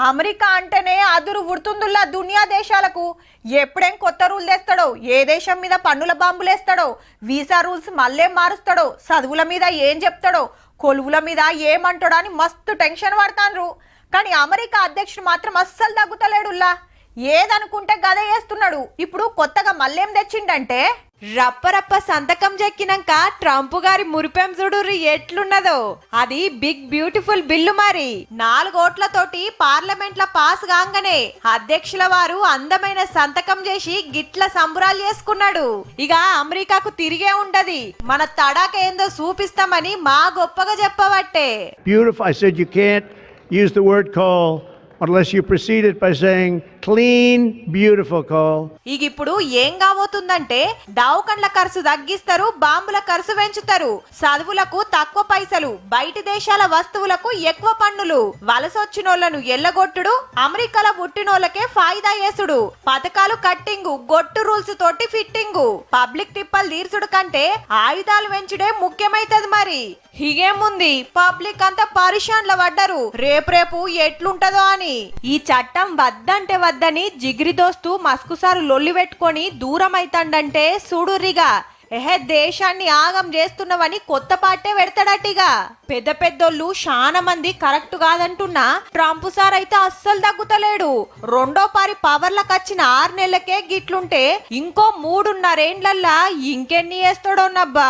America అంటేనే అదురు ఉడుతుందుల్లా దునియా దేశాలకు ఎప్పుడేం కొత్త రూల్ తెస్తాడో, ఏ దేశం మీద పన్నుల బాంబులేస్తాడో, వీసా రూల్స్ మళ్ళేం మారుస్తాడో, చదువుల మీద ఏం చెప్తాడో, కొలువుల మీద ఏమంటాడో అని మస్తు టెన్షన్ పడతాన్రు. కానీ అమెరికా అధ్యక్షుడు మాత్రం అస్సలు తగ్గుతలేడుల్లా. ఏదనుకుంటే గదే చేస్తున్నాడు. ఇప్పుడు కొత్తగా మళ్ళేం తెచ్చిండంటే రప్పరప్ప సంతకం చెక్కినాక ట్రంప్ గారి మురిపెం చూడుర్రి ఎట్లున్నదో. అది బిగ్ బ్యూటిఫుల్ బిల్లు. మరి 4 ఓట్లతోటి పార్లమెంట్ లో పాస్ కాగానే అధ్యక్షుల వారు అందమైన సంతకం చేసి గిట్ల సంబురాలు చేసుకున్నాడు. ఇక అమెరికాకు తిరిగే ఉండది. మన తడాక ఏందో చూపిస్తామని మా గొప్పగా చెప్పబట్టే. Beautiful. I said you can't use the word call unless you precede it by saying clean, beautiful call. ఇక ఇప్పుడు ఏం కాబోతుందంటే దావకండ్ల ఖర్చు తగ్గిస్తారు, బాంబుల ఖర్చు పెంచుతారు, చదువులకు తక్కువ పైసలు, బయటి దేశాల వస్తువులకు ఎక్కువ పన్నులు, వలసొచ్చినోళ్లను ఎల్లగొట్టుడు, అమెరికాలో పుట్టినోళ్లకే ఫాయిదా చేసుడు, పథకాలు కట్టింగు, గొట్టు రూల్స్ తోటి ఫిట్టింగు, పబ్లిక్ టిప్పలు తీర్చుడు కంటే ఆయుధాలు పెంచుడే ముఖ్యమైతది. మరి హిగేముంది, పబ్లిక్ అంతా పరిశాన్ల పడ్డరు రేపు ఎట్లుంటదో అని. ఈ చట్టం వద్దంటే వద్దని జిగిరి దోస్తు మస్కుసారు లొల్లి పెట్టుకొని దూరం అయితండంటే చూడుర్రిగా దేశాన్ని ఆగం చేస్తున్నవని కొత్త పార్టీ పెడతాడటిగా. పెద్ద పెద్దోళ్ళు చాలా మంది కరెక్ట్ కాదంటున్నా ట్రంప్ సార్ అయితే అస్సలు తగ్గుతలేడు. రెండో పారి పవర్లకు వచ్చిన 6 నెలలకే గిట్లుంటే ఇంకో 3.5 ఏండ్లల్లా ఇంకెన్ని చేస్తాడోనబ్బా.